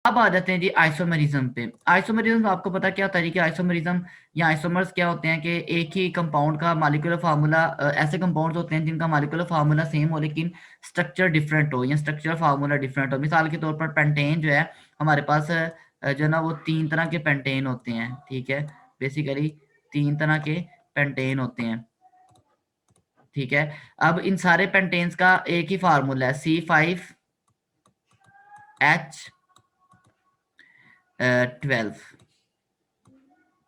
अब आ जाते हैं जी आइसोमेरिज्म पे। आइसोमेरिज्म आपको पता क्या होता है जी कि आइसोमेरिज्म या आइसोमर्स क्या होते हैं कि एक ही कंपाउंड का मॉलिक्यूलर फार्मूला, ऐसे कंपाउंड्स होते हैं जिनका मॉलिक्यूलर फार्मूला सेम हो लेकिन स्ट्रक्चर डिफरेंट हो या स्ट्रक्चर फार्मूला डिफरेंट हो। मिसाल के तौर पर पेंटेन जो है हमारे पास जो है ना वो 3 तरह के पेंटेन होते हैं, ठीक है। बेसिकली 3 तरह के पेंटेन होते हैं, ठीक है। अब इन सारे पेंटेन्स का एक ही फार्मूला है C5H12,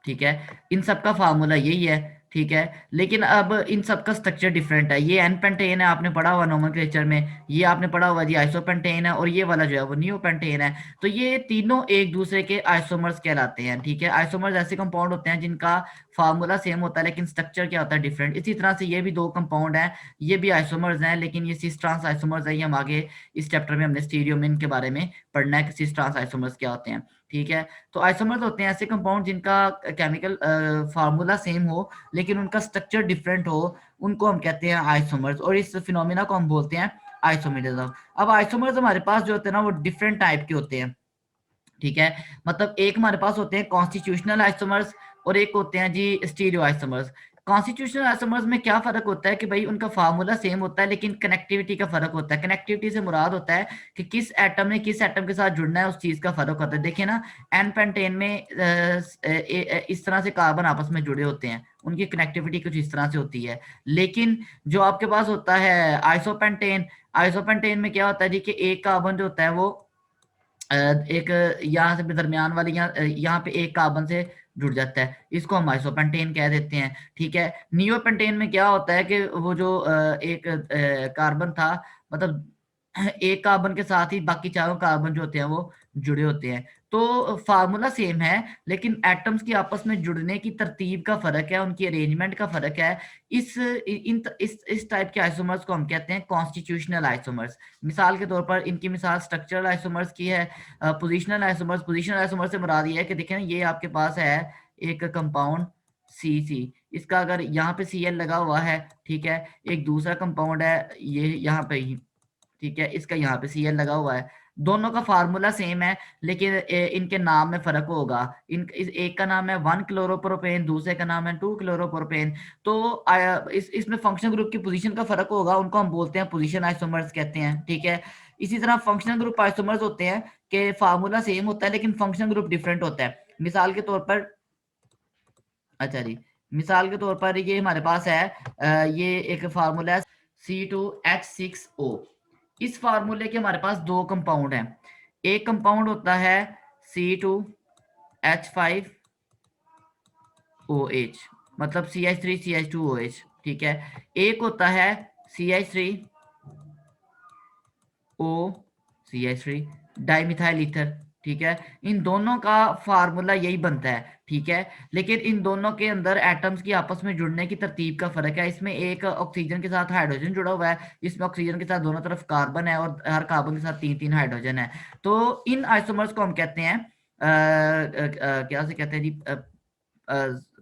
ठीक है। इन सब का फार्मूला यही है, ठीक है। लेकिन अब इन सब का स्ट्रक्चर डिफरेंट है। ये एन पेंटेन है, आपने पढ़ा हुआ नोमेनक्लेचर में, ये आपने पढ़ा हुआ जी आइसोपेंटेन है, और ये वाला जो है वो नियोपेंटेन है। तो ये तीनों एक दूसरे के आइसोमर्स कहलाते हैं, ठीक है। आइसोमर्स ऐसे कंपाउंड होते हैं जिनका फार्मूला सेम होता है लेकिन स्ट्रक्चर क्या होता है डिफरेंट। इसी तरह से ये भी दो कंपाउंड हैं, ये भी आइसोमर्स हैं लेकिन ये सिस ट्रांस आइसोमर्स है। ये हम आगे इस चैप्टर में हमने स्टीरियोमिन के बारे में पढ़ना है कि सिस ट्रांस आइसोमर्स क्या होते हैं, ठीक है। तो आइसोमर्स होते हैं ऐसे कंपाउंड जिनका केमिकल फार्मूला सेम हो लेकिन उनका स्ट्रक्चर डिफरेंट हो, उनको हम कहते हैं आइसोमर्स, और इस फिनोमिना को हम बोलते हैं आइसोमेरिज्म। अब आइसोमर्स हमारे पास जो होते हैं ना वो डिफरेंट टाइप के होते हैं, ठीक है। मतलब एक हमारे पास होते हैं कॉन्स्टिट्यूशनल आइसोमर्स और एक होते हैं जी स्टीरियो आइसोमर्स। कॉन्स्टिट्यूशनल आइसोमर्स में क्या फर्क होता है कि भाई उनका फार्मूला सेम होता है लेकिन कनेक्टिविटी का फर्क होता है। कनेक्टिविटी से मुराद होता है कि किस एटम ने किस एटम के साथ जुड़ना है, उस चीज का फर्क होता है। देखिए ना, एन पेंटेन में इस तरह से कार्बन आपस में जुड़े होते हैं, उनकी कनेक्टिविटी कुछ इस तरह से होती है। लेकिन जो आपके पास होता है आइसोपेंटेन, आइसोपेंटेन में क्या होता है जी कि एक कार्बन जो होता है वो एक यहाँ से दरमियान वाली यहाँ पे एक कार्बन से जुड़ जाता है, इसको हम आइसोपेंटेन कह देते हैं, ठीक है। नियोपेंटेन में क्या होता है कि वो जो एक कार्बन था, मतलब एक कार्बन के साथ ही बाकी चारों कार्बन जो होते हैं वो जुड़े होते हैं। तो फार्मूला सेम है लेकिन एटम्स की आपस में जुड़ने की तरतीब का फर्क है, उनकी अरेंजमेंट का फर्क है। इस टाइप के आइसोमर्स को हम कहते हैं कॉन्स्टिट्यूशनल आइसोमर्स। मिसाल के तौर पर इनकी मिसाल स्ट्रक्चरल आइसोमर्स की है। पोजिशनल आइसोमर्स, पोजिशनल आइसोमर्स से मुराद ये है कि देखें ना, ये आपके पास है एक कंपाउंड सी, इसका अगर यहाँ पे Cl लगा हुआ है, ठीक है। एक दूसरा कंपाउंड है ये यहाँ पे ही, ठीक है, इसका यहाँ पे Cl लगा हुआ है। दोनों का फार्मूला सेम है लेकिन इनके नाम में फर्क होगा। एक का नाम है 1 क्लोरोप्रोपेन, दूसरे का नाम है 2 क्लोरोप्रोपेन। तो इसमें फंक्शनल ग्रुप की पोजीशन का फर्क होगा, उनको हम बोलते हैं पोजीशन आइसोमर्स कहते हैं, ठीक है। इसी तरह फंक्शनल ग्रुप आइसोमर्स होते हैं कि फार्मूला सेम होता है लेकिन फंक्शनल ग्रुप डिफरेंट होता है। मिसाल के तौर पर, अच्छा जी, मिसाल के तौर पर ये हमारे पास है ये एक फार्मूला है C2H6O। इस फार्मूले के हमारे पास दो कंपाउंड हैं। एक कंपाउंड होता है C2H5OH, मतलब CH3CH2OH, ठीक है। एक होता है CH3O CH3 डाइमिथाइल ईथर, ठीक है। इन दोनों का फार्मूला यही बनता है, ठीक है। लेकिन इन दोनों के अंदर एटम्स की आपस में जुड़ने की तरतीब का फर्क है। इसमें एक ऑक्सीजन के साथ हाइड्रोजन जुड़ा हुआ है, इसमें ऑक्सीजन के साथ दोनों तरफ कार्बन है और हर कार्बन के साथ 3-3 हाइड्रोजन है। तो इन आइसोमर्स को हम कहते हैं क्या से कहते हैं जी,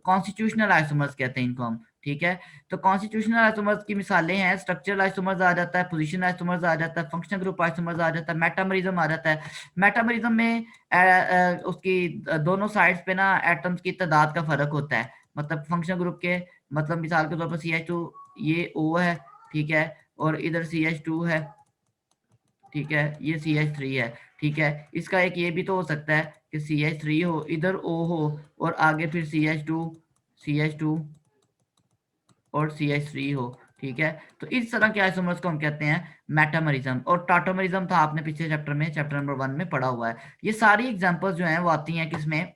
कॉन्स्टिट्यूशनल आइसोमर्स कहते हैं इनको हम, ठीक है। तो कॉन्स्टिट्यूशनल आइसोमर्स की मिसालें हैं स्ट्रक्चरल आइसोमर्स आ जाता है, पोजीशन आइसोमर्स आ जाता है, फंक्शनल ग्रुप आइसोमर्स आ जाता है, मेटामरिज्म आ जाता है। मेटामरिज्म में उसकी दोनों साइड्स पे ना एटम्स की तादाद का फर्क होता है। मतलब फंक्शनल ग्रुप के, मतलब मिसाल के तौर पर CH2 ये O है, ठीक है, और इधर CH2 है, ठीक है, ये CH3 है, ठीक है। इसका एक ये भी तो हो सकता है कि CH3 हो, इधर O हो, और आगे फिर CH2 और CH3 हो, ठीक है। तो इस तरह के आइसोमर्स को हम कहते हैं मेटामरिज्म। और टाटोमरिज्म था आपने पिछले चैप्टर में, चैप्टर नंबर 1 में पढ़ा हुआ है। ये सारी एग्जांपल्स जो हैं वो आती हैं किसमें,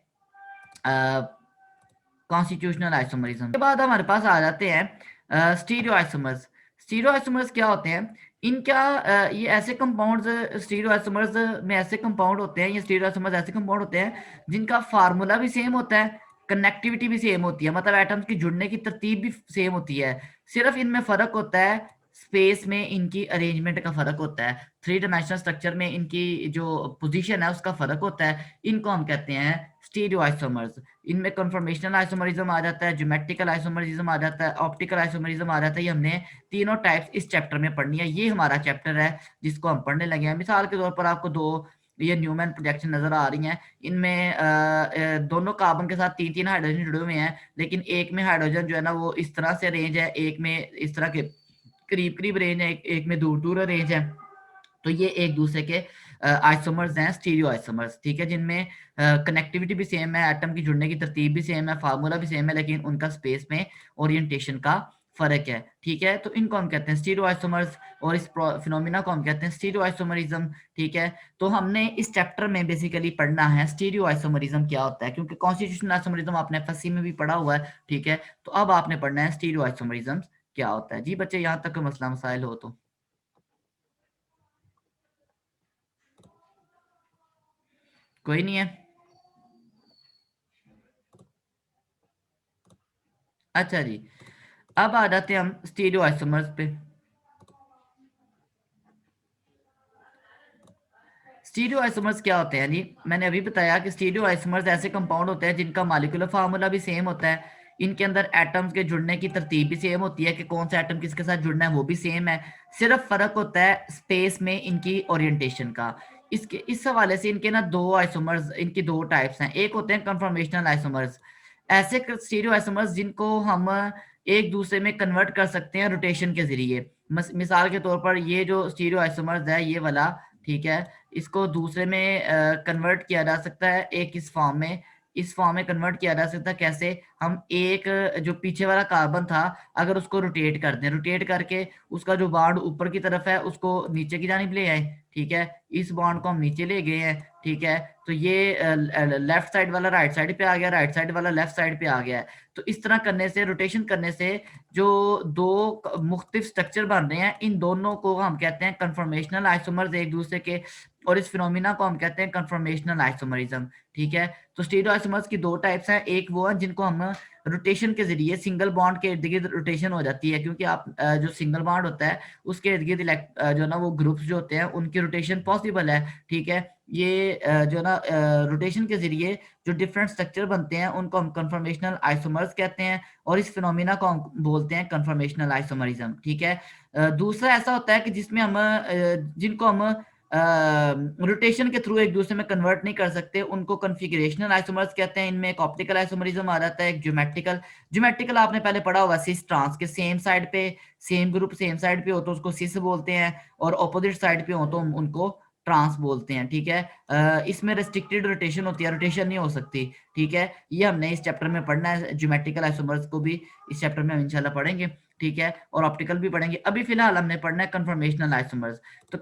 कॉन्स्टिट्यूशनल आइसोमरिज्म के बाद हमारे पास आ जाते हैं स्टीरियो आइसोमर्स। स्टीरियो आइसोमर्स क्या होते हैं, इनका ये ऐसे कंपाउंड्स, स्टीरियो आइसोमर्स में ऐसे कंपाउंड होते हैं, ये स्टीरियो आइसोमर्स ऐसे कंपाउंड होते हैं जिनका फार्मूला भी सेम होता है, कनेक्टिविटी भी सेम होती है, मतलब एटम्स की जुड़ने की तरतीब भी सेम होती है। सिर्फ इनमें फर्क होता है स्पेस में, इनकी अरेंजमेंट का फर्क होता है, 3 डायमेंशनल स्ट्रक्चर में इनकी जो पोजीशन है उसका फर्क होता है। इनको हम कहते हैं स्टीरियो आइसोमर्स। इनमें कन्फर्मेशनल आइसोमरिज्म आ जाता है, ज्योमेट्रिकल आइसोमरिज्म आ जाता है, ऑप्टिकल आइसोमरिज्म आ जाता है। ये हमने तीनों टाइप्स इस चैप्टर में पढ़नी है, ये हमारा चैप्टर है जिसको हम पढ़ने लगे हैं। मिसाल के तौर पर आपको दो ये न्यूमैन प्रोजेक्शन नजर आ रही हैं। इनमें दोनों कार्बन के साथ 3-3 हाइड्रोजन जुड़े हुए हैं, लेकिन एक में हाइड्रोजन जो है ना वो इस तरह से अरेंज है, एक में इस तरह के करीब करीब रेंज है, एक में दूर दूर रेंज है। तो ये एक दूसरे के आइसोमर्स हैं, स्टीरियो आइसोमर्स, ठीक है, जिनमें कनेक्टिविटी भी सेम है, एटम की जुड़ने की तरतीब भी सेम है, फार्मूला भी सेम है, लेकिन उनका स्पेस में ओरिएंटेशन का फर्क है, ठीक है। तो इनको हम कहते हैं स्टीरियो आइसोमर्स, और इस फिनोमिना को हम कहते हैं स्टीरियो आइसोमरिज्म, ठीक है। तो हमने इस चैप्टर में बेसिकली पढ़ना है स्टीरियो आइसोमरिज्म क्या होता है, क्योंकि कॉन्स्टिट्यूशनल आइसोमरिज्म आपने एफएससी में भी पढ़ा हुआ है, ठीक है। तो अब आपने पढ़ना है स्टीरियो आइसोमरिज्म क्या होता है। जी बच्चे, यहाँ तक मसला मसाइल हो तो कोई नहीं है। अच्छा जी, अब आ जाते हैं हम स्टीरियो आइसोमर्स पे। स्टीरियो आइसोमर्स क्या होते हैं जी, मैंने अभी बताया कि स्टीरियो आइसोमर्स ऐसे कंपाउंड होते हैं जिनका मॉलिक्यूलर फार्मूला भी सेम होता है, इनके अंदर एटम्स के जुड़ने की तरतीब भी सेम होती है कि कौन सा एटम किसके साथ जुड़ना है वो भी सेम है, सिर्फ फर्क होता है स्पेस में इनकी ओरिएंटेशन का। इसके इस हवाले से इनके ना दो आइसोमर्स, इनकी दो टाइप्स हैं। एक होते हैं कन्फर्मेशनल आइसोमर्स, ऐसे स्टीरियो आइसोमर्स जिनको हम एक दूसरे में कन्वर्ट कर सकते हैं रोटेशन के जरिए। मिसाल के तौर पर ये जो स्टीरियो आइसोमर्स है ये वाला, ठीक है, इसको दूसरे में कन्वर्ट किया जा सकता है, एक इस फॉर्म में कन्वर्ट किया जा सकता है। कैसे? हम एक जो पीछे वाला कार्बन था, अगर उसको रोटेट कर दें, रोटेट करके उसका जो बॉन्ड ऊपर की तरफ है उसको नीचे की जानिब ले आए, ठीक है, इस बॉन्ड को हम नीचे ले गए हैं, ठीक है, तो ये लेफ्ट साइड वाला राइट साइड पे आ गया, राइट साइड वाला लेफ्ट साइड पे आ गया है। तो इस तरह करने से, रोटेशन करने से जो दो मुख्तलिफ स्ट्रक्चर बन रहे हैं, इन दोनों को हम कहते हैं कन्फर्मेशनल आइसोमर्स एक दूसरे के, और इस फिनोमिना को हम कहते हैं कन्फर्मेशनल आइसोमरिज्म, ठीक है। तो स्टीरियो आइसोमर्स की दो टाइप्स हैं, एक वो है जिनको हम रोटेशन के जरिए, सिंगल बॉन्ड के इर्द गिर्द रोटेशन हो जाती है, क्योंकि आप जो सिंगल बॉन्ड होता है उसके इर्द गिर्द जो ना वो ग्रुप्स जो होते हैं उनकी रोटेशन पॉसिबल है, ठीक है। ये जो ना रोटेशन के जरिए जो डिफरेंट स्ट्रक्चर बनते हैं उनको हम कन्फर्मेशनल आइसोमर्स कहते हैं, और इस फिनोमिना को हम बोलते हैं कन्फर्मेशनल आइसोमरिज्म, ठीक है। दूसरा ऐसा होता है कि जिसमें हम जिनको हम रोटेशन के थ्रू एक दूसरे में कन्वर्ट नहीं कर सकते, उनको कॉन्फ़िगरेशनल आइसोमर्स कहते हैं। इनमें एक ऑप्टिकल आइसोमरिज्म आ जाता है, एक ज्योमेट्रिकल। ज्योमेट्रिकल आपने पहले पढ़ा होगा, सिस ट्रांस के सेम साइड पे, सेम ग्रुप सेम साइड पे हो तो उसको सिस बोलते हैं, और ऑपोजिट साइड पे हो तो उनको ट्रांस बोलते हैं, ठीक है। इसमें रेस्ट्रिक्टेड रोटेशन होती है, रोटेशन नहीं हो सकती, ठीक है। ये हमने इस चैप्टर में पढ़ना है, ज्योमेट्रिकल आइसोमर्स को भी इस चैप्टर में हम इंशाल्लाह पढ़ेंगे, ठीक है, और ऑप्टिकल भी पढ़ेंगे। अभी फिलहाल हमने पढ़ना है कन्फर्मेशनल आइसोमर्स। तो